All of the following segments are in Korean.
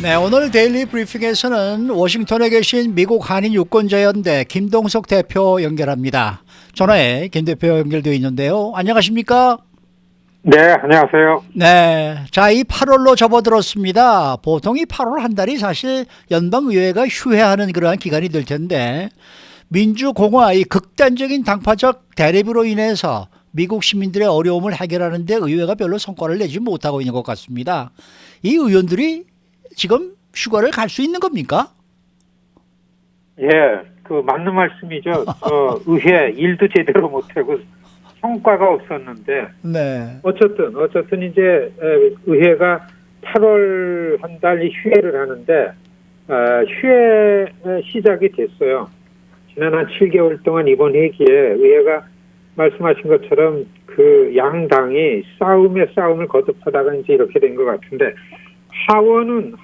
네, 오늘 데일리 브리핑에서는 워싱턴에 계신 미국 한인 유권자연대 김동석 대표 연결합니다. 전화에 김 대표 연결되어 있는데요. 안녕하십니까? 네, 안녕하세요. 네, 자, 이 8월로 접어들었습니다. 보통 이 8월 한 달이 사실 연방의회가 휴회하는 그러한 기간이 될 텐데 민주공화 이 극단적인 당파적 대립으로 인해서 미국 시민들의 어려움을 해결하는 데 의회가 별로 성과를 내지 못하고 있는 것 같습니다. 이 의원들이 지금 휴가를 갈 수 있는 겁니까? 예, 맞는 말씀이죠. 의회 일도 제대로 못하고 성과가 없었는데, 네. 어쨌든 이제 의회가 8월 한 달이 휴회를 하는데, 휴회 시작이 됐어요. 지난 한 7개월 동안 이번 회기에 의회가 말씀하신 것처럼 그 양당이 싸움을 거듭하다가 이제 이렇게 된 것 같은데, 하원은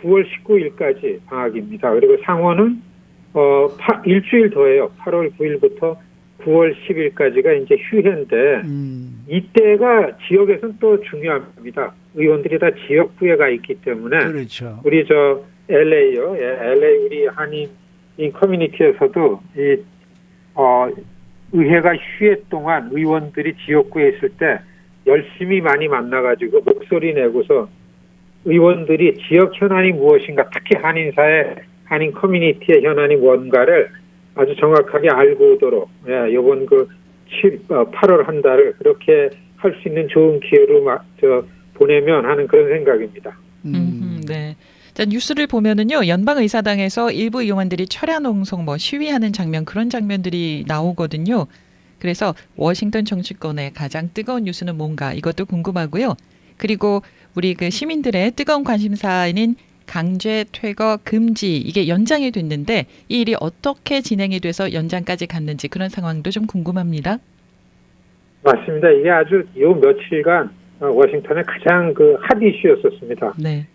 9월 19일까지 방학입니다. 그리고 상원은 일주일 더해요. 8월 9일부터 9월 10일까지가 이제 휴회인데 이때가 지역에서는 또 중요합니다. 의원들이 다 지역구에 가 있기 때문에 그렇죠. 우리 LA요. 예, LA 우리 한인 커뮤니티에서도 의회가 휴회 동안 의원들이 지역구에 있을 때 열심히 많이 만나가지고 목소리 내고서 의원들이 지역 현안이 무엇인가, 특히 한인사회, 한인 커뮤니티의 현안이 뭔가를 아주 정확하게 알고 오도록, 이번 8월 한 달을 그렇게 할 수 있는 좋은 기회로 보내면 하는 그런 생각입니다. 네. 자, 뉴스를 보면은요, 연방의사당에서 일부 의원들이 철야 농성 시위하는 장면, 그런 장면들이 나오거든요. 그래서 워싱턴 정치권의 가장 뜨거운 뉴스는 뭔가, 이것도 궁금하고요. 그리고 우리 시민들의 뜨거운 관심사인 강제 퇴거 금지, 이게 연장이 됐는데 이 일이 어떻게 진행이 돼서 연장까지 갔는지 그런 상황도 좀 궁금합니다. 맞습니다. 이게 아주 요 며칠간 워싱턴의 가장 핫 이슈였었습니다. 네.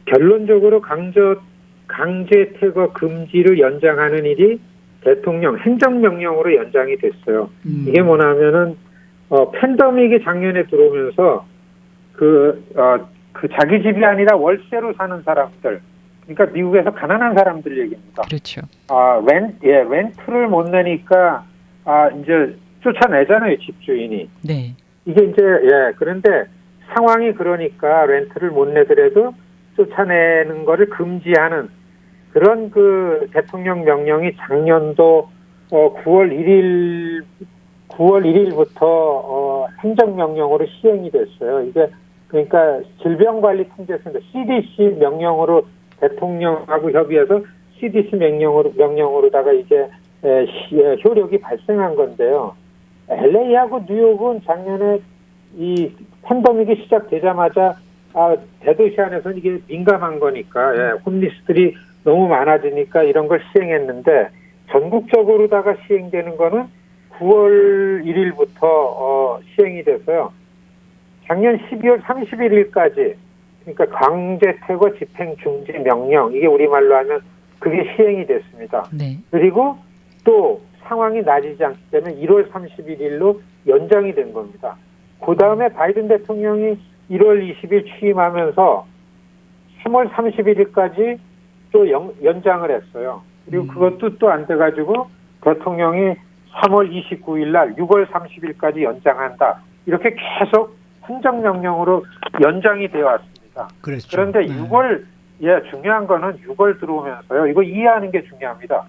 결론적으로 강제 퇴거 금지를 연장하는 일이 대통령 행정명령으로 연장이 됐어요. 이게 뭐냐면은 팬데믹이 작년에 들어오면서 자기 집이 아니라 월세로 사는 사람들, 그러니까 미국에서 가난한 사람들 얘기입니다. 그렇죠. 렌트를 못 내니까 이제 쫓아내잖아요, 집주인이. 네. 이게 이제 그런데 상황이 그러니까 렌트를 못 내더라도 쫓아내는 거를 금지하는 그런 대통령 명령이 작년도 9월 1일부터 행정명령으로 시행이 됐어요. 이게 그러니까 질병관리통제센터 CDC 명령으로 대통령하고 협의해서 CDC 명령으로다가 이제 효력이 발생한 건데요. LA하고 뉴욕은 작년에 이 팬데믹이 시작되자마자 대도시 안에서는 이게 민감한 거니까 홈리스들이 너무 많아지니까 이런 걸 시행했는데 전국적으로다가 시행되는 거는 9월 1일부터 시행이 돼서요. 작년 12월 31일까지 그러니까 강제 퇴거 집행 중지 명령, 이게 우리말로 하면 그게 시행이 됐습니다. 네. 그리고 또 상황이 나아지지 않기 때문에 1월 31일로 연장이 된 겁니다. 그 다음에 바이든 대통령이 1월 20일 취임하면서 3월 31일까지 또 연장을 했어요. 그리고 그것도 또 안 돼가지고 대통령이 3월 29일 날 6월 30일까지 연장한다. 이렇게 계속 행정명령으로 연장이 되어 왔습니다. 그렇죠. 그런데 6월, 중요한 거는 6월 들어오면서요. 이거 이해하는 게 중요합니다.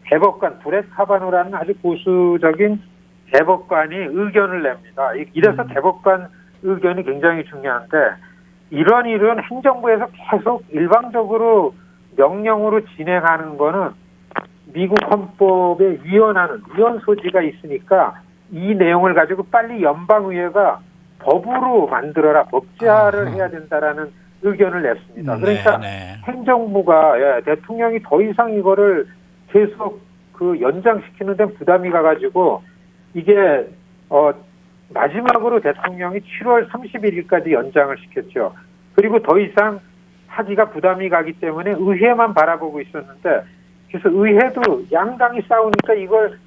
대법관, 브렛 카바노라는 아주 보수적인 대법관이 의견을 냅니다. 이래서 대법관 의견이 굉장히 중요한데, 이런 일은 행정부에서 계속 일방적으로 명령으로 진행하는 거는 미국 헌법에 위헌 소지가 있으니까 이 내용을 가지고 빨리 연방의회가 법으로 만들어라, 법제화를 해야 된다라는 의견을 냈습니다. 그러니까 행정부가 대통령이 더 이상 이거를 계속 연장시키는 데 부담이 가가지고 이게 마지막으로 대통령이 7월 31일까지 연장을 시켰죠. 그리고 더 이상 하기가 부담이 가기 때문에 의회만 바라보고 있었는데, 그래서 의회도 양당이 싸우니까 이걸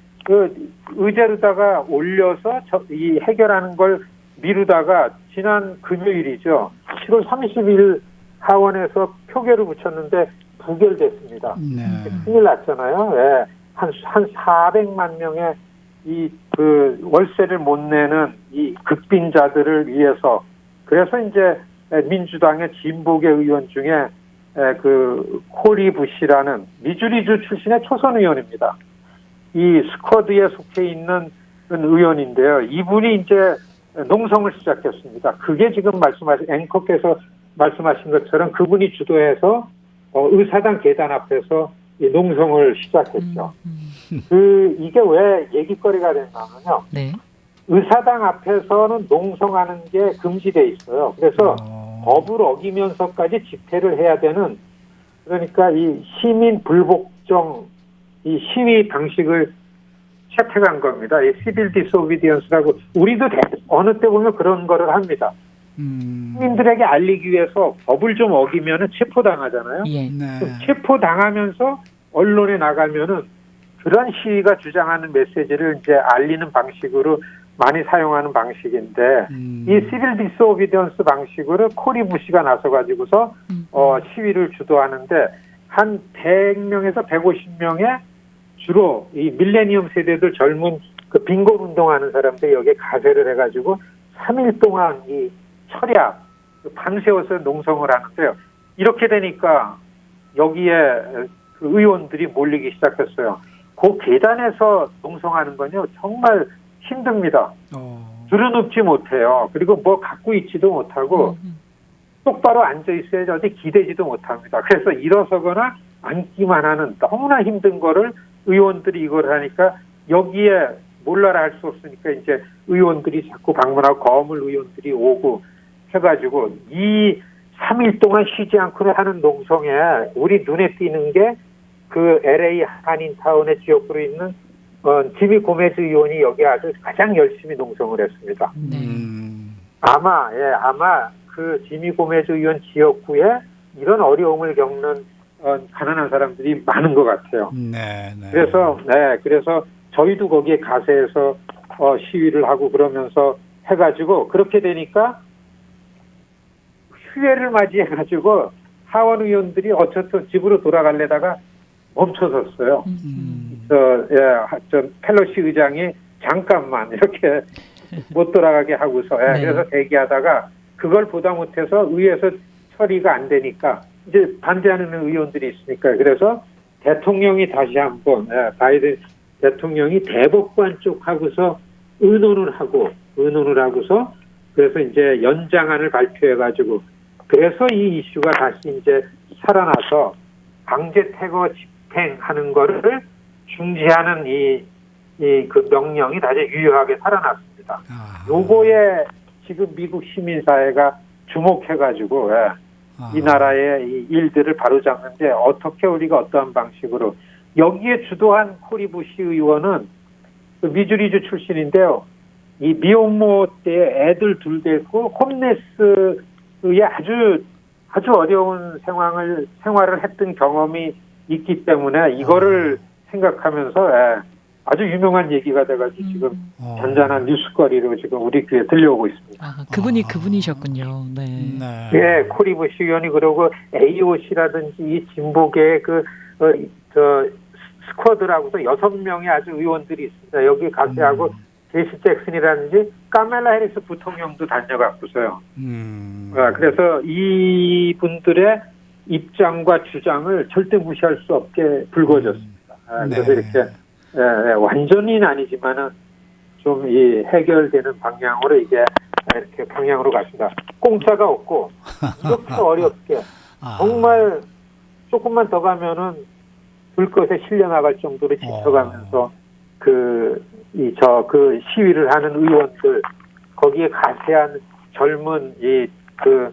의제로다가 올려서 이 해결하는 걸 미루다가 지난 금요일이죠. 7월 30일 하원에서 표결을 붙였는데 부결됐습니다. 네. 큰일 났잖아요. 예. 한 400만 명의 그 월세를 못 내는 이 극빈자들을 위해서 그래서 이제 민주당의 진보계 의원 중에 그 코리 부시라는 미주리주 출신의 초선 의원입니다. 이 스쿼드에 속해 있는 의원인데요. 이분이 이제 농성을 시작했습니다. 그게 지금 말씀하신 앵커께서 말씀하신 것처럼 그분이 주도해서 의사당 계단 앞에서 이 농성을 시작했죠. 이게 왜 얘기거리가 됐냐면요. 네. 의사당 앞에서는 농성하는 게 금지돼 있어요. 그래서 법을 어기면서까지 집회를 해야 되는 그러니까 이 시민 불복종 이 시위 방식을 채택한 겁니다. 이 시빌 디소비디언스라고 우리도 어느 때 보면 그런 거를 합니다. 시민들에게 알리기 위해서 법을 좀 어기면은 체포당하잖아요. 예. 네. 체포당하면서 언론에 나가면은 그런 시위가 주장하는 메시지를 이제 알리는 방식으로 많이 사용하는 방식인데 이 시빌 디소비디언스 방식으로 코리 부시가 나서가지고서 시위를 주도하는데 한 100명에서 150명의 주로 이 밀레니엄 세대들 젊은 그 빈곤 운동하는 사람들이 여기에 가세를 해가지고 3일 동안 이 철야 밤새워서 농성을 하는데요. 이렇게 되니까 여기에 그 의원들이 몰리기 시작했어요. 그 계단에서 농성하는 건요 정말 힘듭니다. 줄은 눕지 못해요. 그리고 뭐 갖고 있지도 못하고 똑바로 앉아 있어야지 어디 기대지도 못합니다. 그래서 일어서거나 앉기만 하는 너무나 힘든 거를 의원들이 이걸 하니까 여기에 몰라라 할 수 없으니까 이제 의원들이 자꾸 방문하고 거물 의원들이 오고 해가지고 이 3일 동안 쉬지 않고 하는 농성에 우리 눈에 띄는 게 그 LA 한인타운의 지역구로 있는 지미 고메즈 의원이 여기 아주 가장 열심히 농성을 했습니다. 네. 아마 그 지미 고메즈 의원 지역구에 이런 어려움을 겪는 가난한 사람들이 많은 것 같아요. 네. 네. 그래서 저희도 거기에 가세해서 시위를 하고 그러면서 해가지고 그렇게 되니까 휴회를 맞이해가지고 하원 의원들이 어쨌든 집으로 돌아가려다가 멈춰섰어요. 저 펠로시 의장이 잠깐만 이렇게 못 돌아가게 하고서 네. 그래서 대기하다가 그걸 보다 못해서 의회에서 처리가 안 되니까 이제 반대하는 의원들이 있으니까 그래서 대통령이 다시 한번 바이든 대통령이 대법관 쪽하고서 의논을 하고서 그래서 이제 연장안을 발표해가지고 그래서 이 이슈가 다시 이제 살아나서 강제 퇴거 집행하는 거를 중지하는 그 명령이 다시 유효하게 살아났습니다. 요거에 지금 미국 시민사회가 주목해가지고 이 나라의 이 일들을 바로잡는데 어떻게 우리가 어떠한 방식으로 여기에 주도한 코리 부시 의원은 그 미주리주 출신인데요. 이 미혼모 때 애들 둘 데리고 홈레스의 아주 어려운 생활을 했던 경험이 있기 때문에 이거를 생각하면서 아주 유명한 얘기가 돼가지고 지금 잔잔한 뉴스거리로 지금 우리 귀에 들려오고 있습니다. 아, 그분이셨군요. 네. 네. 코리 부시 의원이 그러고 AOC라든지 이 진보계의 스쿼드라고도 6명의 아주 의원들이 있습니다. 여기 가세하고 제시 잭슨이라든지 카멜라 해리스 부통령도 다녀갔고서요. 그래서 이 분들의 입장과 주장을 절대 무시할 수 없게 불거졌습니다. 그래서 이렇게 완전히는 아니지만은 좀 이 해결되는 방향으로 이게 이렇게 방향으로 갔습니다. 공짜가 없고 이렇게 어렵게 정말 조금만 더 가면은 불것에 실려 나갈 정도로 지쳐가면서 그 시위를 하는 의원들 거기에 가세한 젊은 그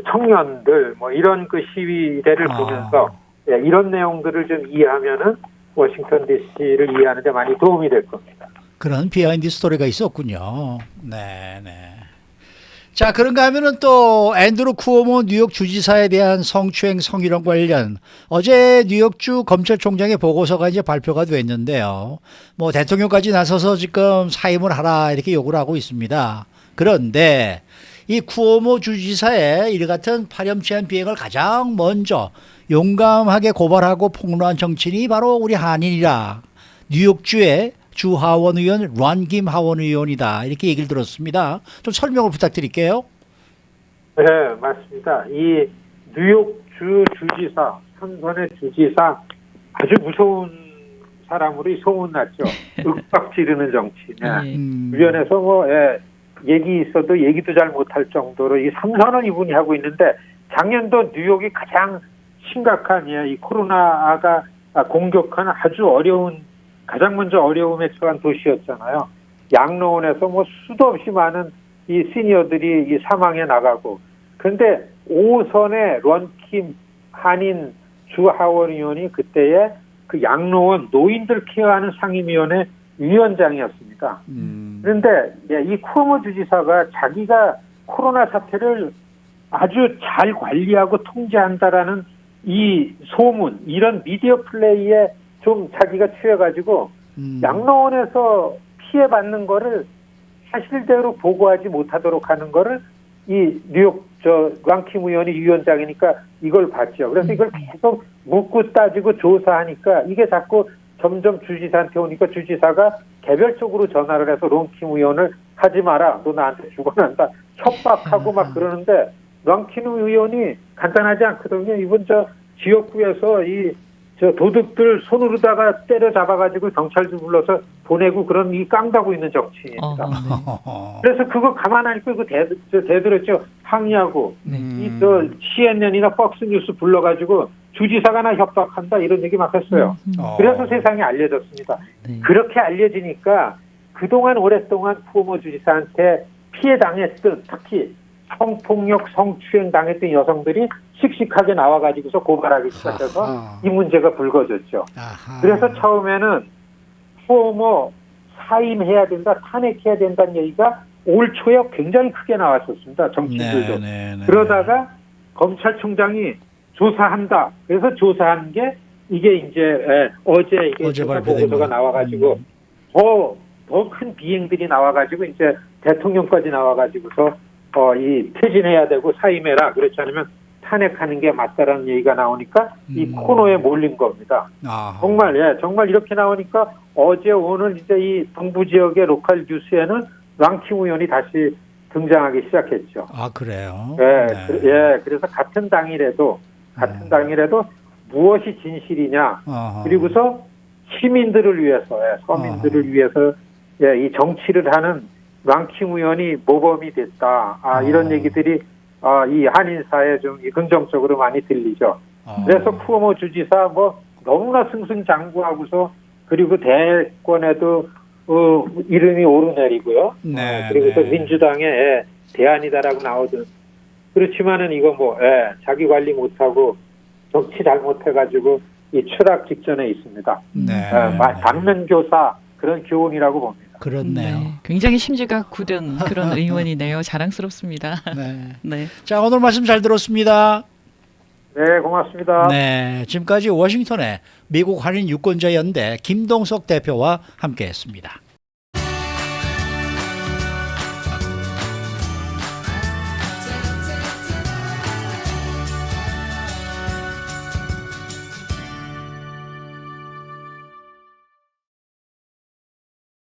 청년들 뭐 이런 그 시위대를 보면서 이런 내용들을 좀 이해하면은 워싱턴 DC를 이해하는 데 많이 도움이 될 겁니다. 그런 비하인드 스토리가 있었군요. 네. 자, 그런가 하면은 또 앤드루 쿠오모 뉴욕 주지사에 대한 성추행 성희롱 관련 어제 뉴욕주 검찰총장의 보고서가 이제 발표가 됐는데요. 뭐 대통령까지 나서서 지금 사임을 하라 이렇게 요구를 하고 있습니다. 그런데 이 쿠오모 주지사의 이 같은 파렴치한 비행을 가장 먼저 용감하게 고발하고 폭로한 정치인이 바로 우리 한인이라 뉴욕주의 주 하원 의원 런김 하원 의원이다. 이렇게 얘기를 들었습니다. 좀 설명을 부탁드릴게요. 네, 맞습니다. 이 뉴욕주 주지사, 선선의 주지사 아주 무서운 사람으로 소문났죠. 윽박 지르는 정치인. 주변에서 뭐 얘기 있어도 얘기도 잘 못할 정도로 이 삼선은 이분이 하고 있는데 작년도 뉴욕이 가장 심각한 이 코로나가 공격한 아주 어려운 가장 먼저 어려움에 처한 도시였잖아요. 양로원에서 뭐 수도 없이 많은 이 시니어들이 이 사망에 나가고 그런데 5선의 런킴 한인 주 하원 의원이 그때의 그 양로원 노인들 케어하는 상임위원회 위원장이었습니다. 그런데 이 쿠오모 주지사가 자기가 코로나 사태를 아주 잘 관리하고 통제한다라는 이 소문, 이런 미디어 플레이에 좀 자기가 취해가지고 양로원에서 피해받는 거를 사실대로 보고하지 못하도록 하는 거를 이 뉴욕 런킴 의원이 위원장이니까 이걸 봤죠. 그래서 이걸 계속 묻고 따지고 조사하니까 이게 자꾸 점점 주지사한테 오니까 주지사가 개별적으로 전화를 해서 런킴 의원을 하지 마라. 너 나한테 죽어난다. 협박하고 막 그러는데 런킴 의원이 간단하지 않거든요. 이번 지역구에서 도둑들 손으로다가 때려잡아가지고 경찰도 불러서 보내고 그런 이 깡다고 있는 정치인입니다. 그래서 그거 가만하니까 그거 대들었죠. 항의하고 CNN이나 폭스뉴스 불러가지고 주지사가 나 협박한다 이런 얘기 막 했어요. 그래서 세상에 알려졌습니다. 그렇게 알려지니까 그동안 오랫동안 쿠오모 주지사한테 피해 당했던 특히 성폭력, 성추행 당했던 여성들이 씩씩하게 나와가지고서 고발하기 시작해서 이 문제가 불거졌죠. 그래서 처음에는 쿠오모 사임해야 된다, 탄핵해야 된다는 얘기가 올 초에 굉장히 크게 나왔었습니다. 정치인들도. 그러다가 검찰총장이 조사한다. 그래서 조사한 게 이게 이제 어제 조사 보고서가 나와가지고 더 큰 비행들이 나와가지고 이제 대통령까지 나와가지고서 이 퇴진해야 되고 사임해라. 그렇지 않으면 탄핵하는 게 맞다라는 얘기가 나오니까 이 코너에 몰린 겁니다. 정말 이렇게 나오니까 어제 오늘 이제 이 동부 지역의 로컬 뉴스에는 런킴 의원이 다시 등장하기 시작했죠. 그래요? 그래서 같은 당일에도 무엇이 진실이냐 그리고서 시민들을 위해서 서민들을 위해서 이 정치를 하는 런킴 의원이 모범이 됐다. 이런 얘기들이 이 한인사에 좀 긍정적으로 많이 들리죠. 그래서 쿠오모 주지사 뭐 너무나 승승장구하고서 그리고 대권에도 이름이 오르내리고요. 그리고 또 민주당의 대안이다라고 나오든 그렇지만은 이거 자기 관리 못하고 정치 잘못해가지고 이 추락 직전에 있습니다. 반면교사 그런 교훈이라고 봅니다. 그렇네요. 굉장히 심지가 굳은 그런 의원이네요. 자랑스럽습니다. 자, 오늘 말씀 잘 들었습니다. 네, 고맙습니다. 지금까지 워싱턴의 미국 한인 유권자 연대 김동석 대표와 함께했습니다.